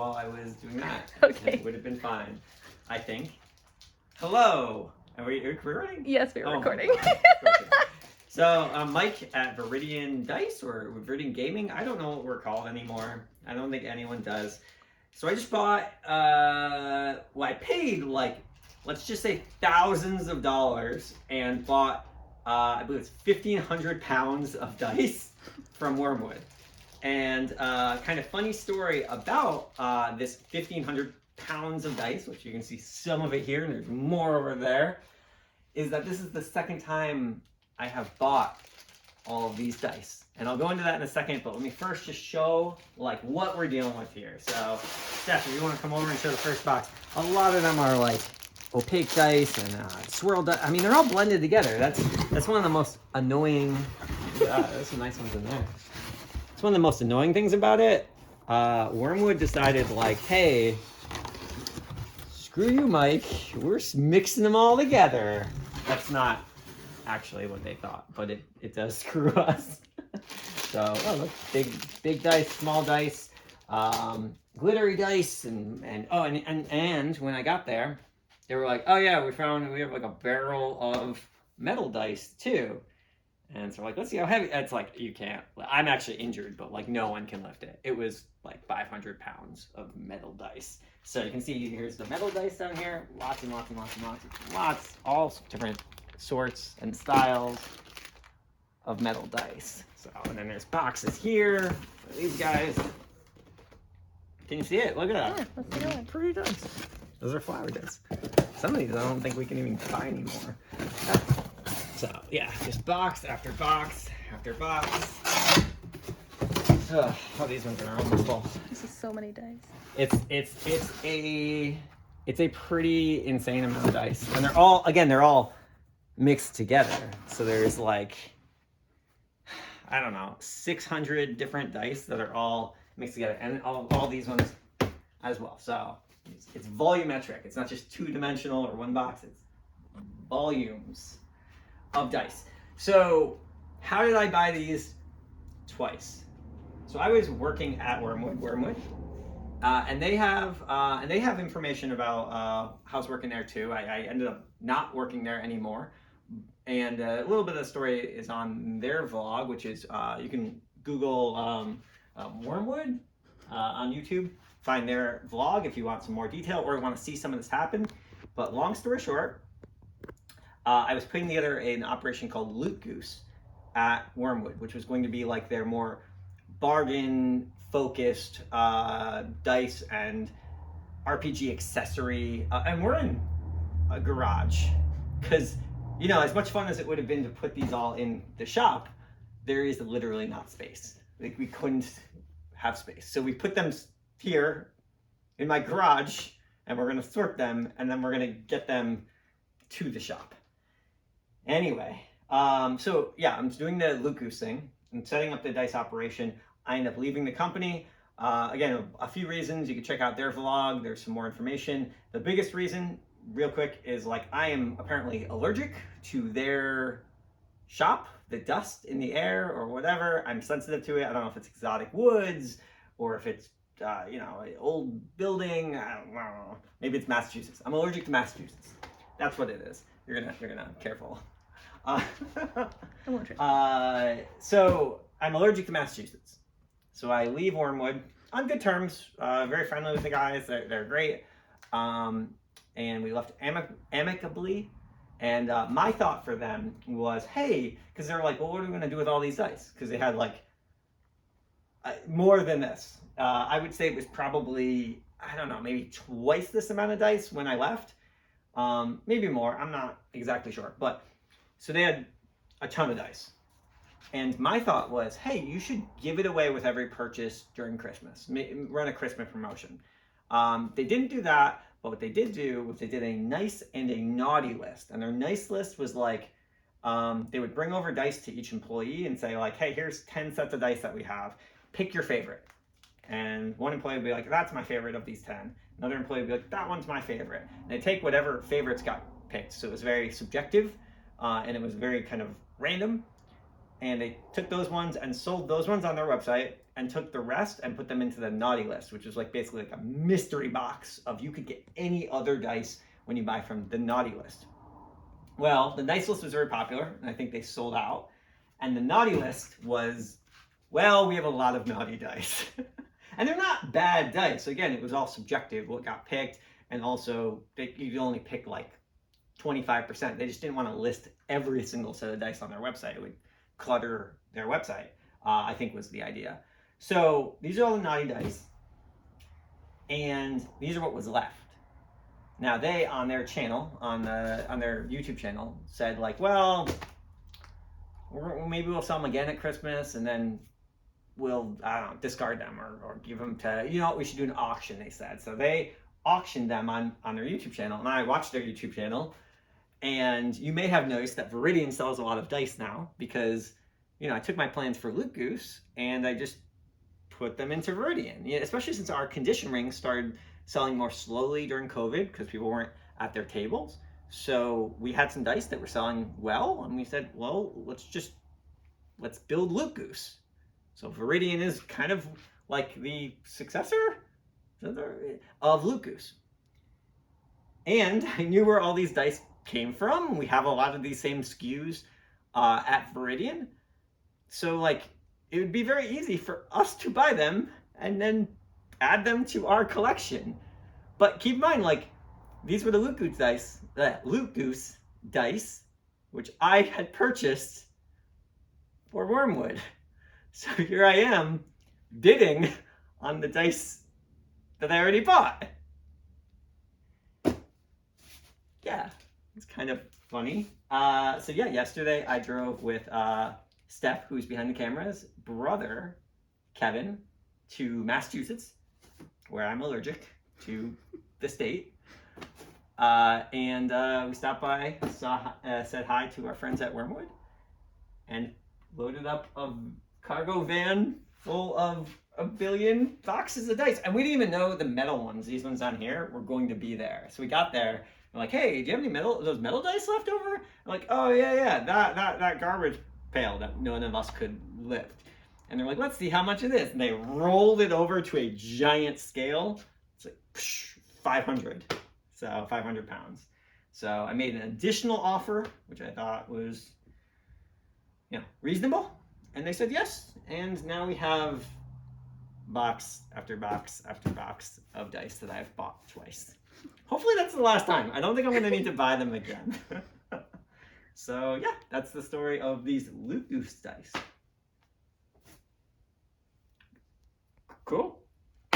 while I was doing that. Okay. It would have been fine, I think. Hello. Are we recording? Yes, we're recording. So, Mike at Viridian Dice or Viridian Gaming, I don't know what we're called anymore. I don't think anyone does. So I just bought, I paid like, let's just say thousands of dollars and bought, I believe it's 1,500 pounds of dice from Wyrmwood. And kind of funny story about this 1,500 pounds of dice, which you can see some of it here and there's more over there, is that this is the second time I have bought all of these dice. And I'll go into that in a second, but let me first just show like what we're dealing with here. So Steph, if you want to come over and show the first box, a lot of them are like opaque dice and swirled dice. I mean, they're all blended together. That's one of the most annoying, there's some nice ones in there. It's one of the most annoying things about it. Wyrmwood decided like, hey, screw you, Mike. We're mixing them all together. That's not actually what they thought, but it does screw us. So, oh look, big dice, small dice, glittery dice, and when I got there, they were like, oh yeah, we have like a barrel of metal dice too. And so like, let's see how heavy. It's like, you can't. I'm actually injured, but like no one can lift it. It was like 500 pounds of metal dice. So you can see here's the metal dice down here. Lots and lots and lots and lots. All different sorts and styles of metal dice. So, and then there's boxes here for these guys. Can you see it? Look at that. Yeah, let's see it. Pretty dice. Those are flower dice. Some of these I don't think we can even buy anymore. So yeah, just box after box after box. Oh, these ones are almost full. This is so many dice. It's a pretty insane amount of dice, and they're all mixed together. So there's like, I don't know, 600 different dice that are all mixed together, and all these ones as well. So it's volumetric. It's not just two-dimensional or one box. It's volumes of dice. So how did I buy these twice? So I was working at Wyrmwood, and they have information about how's working there too. I ended up not working there anymore, and a little bit of the story is on their vlog, which is you can Google Wyrmwood on YouTube, find their vlog if you want some more detail or want to see some of this happen. But long story short, I was putting together an operation called Goose at Wyrmwood, which was going to be like their more bargain-focused dice and RPG accessory. And we're in a garage because, you know, as much fun as it would have been to put these all in the shop, there is literally not space. Like, we couldn't have space. So we put them here in my garage, and we're going to sort them, and then we're going to get them to the shop. Anyway, so yeah, I'm doing the Goose thing. I'm setting up the dice operation. I end up leaving the company. Again, a few reasons. You can check out their vlog. There's some more information. The biggest reason, real quick, is like I am apparently allergic to their shop, the dust in the air or whatever. I'm sensitive to it. I don't know if it's exotic woods or if it's you know, an old building. I don't know. Maybe it's Massachusetts. I'm allergic to Massachusetts. That's what it is. You're gonna careful. So I'm allergic to Massachusetts. So I leave Wyrmwood on good terms, very friendly with the guys. They're great. And we left amicably. And my thought for them was, hey, because they were like, well, what are we going to do with all these dice? Because they had like more than this. I would say it was probably, I don't know, maybe twice this amount of dice when I left. Maybe more. I'm not exactly sure. But so they had a ton of dice. And my thought was, hey, you should give it away with every purchase during Christmas. Run a Christmas promotion. They didn't do that, but what they did do was they did a nice and a naughty list. And their nice list was like, they would bring over dice to each employee and say like, hey, here's 10 sets of dice that we have. Pick your favorite. And one employee would be like, that's my favorite of these 10. Another employee would be like, that one's my favorite. And they take whatever favorites got picked. So it was very subjective, and it was very kind of random. and they took those ones and sold those ones on their website and took the rest and put them into the naughty list, which is like basically like a mystery box of you could get any other dice when you buy from the naughty list. Well, the dice list was very popular, and I think they sold out. And the naughty list was, well, we have a lot of naughty dice. And they're not bad dice. Again, it was all subjective, what got picked, and also you could only pick like 25%. They just didn't want to list every single set of dice on their website. It would clutter their website, I think was the idea. So these are all the naughty dice, and these are what was left. Now they, on their channel, on their YouTube channel, said like, well, maybe we'll sell them again at Christmas, and then we'll, I don't know, discard them or give them to, you know what, we should do an auction, they said. So they auctioned them on their YouTube channel, and I watched their YouTube channel, and you may have noticed that Viridian sells a lot of dice now because, you know, I took my plans for Loot Goose and I just put them into Viridian, especially since our condition rings started selling more slowly during COVID because people weren't at their tables. So we had some dice that were selling well, and we said, well, let's build Loot Goose. So Viridian is kind of like the successor of Loot Goose. And I knew where all these dice came from. We have a lot of these same SKUs at Viridian. So like, it would be very easy for us to buy them and then add them to our collection. But keep in mind, like, these were the Loot Goose dice, which I had purchased for Wyrmwood. So here I am bidding on the dice that I already bought. Yeah, it's kind of funny. So yeah, yesterday I drove with Steph, who's behind the cameras, brother Kevin, to Massachusetts, where I'm allergic to the state. And we stopped by, said hi to our friends at Wyrmwood, and loaded up a cargo van full of a billion boxes of dice. And we didn't even know the metal ones, these ones on here, were going to be there. So we got there, we're like, hey, do you have any those metal dice left over? I'm like, oh yeah, that garbage pail that none of us could lift. And they're like, let's see how much it is. And they rolled it over to a giant scale. It's like 500. So 500 pounds. So I made an additional offer, which I thought was, you know, reasonable. And they said yes. And now we have box after box after box of dice that I've bought twice. Hopefully that's the last time. I don't think I'm going to need to buy them again. So yeah, that's the story of these Loot Goose dice. Cool.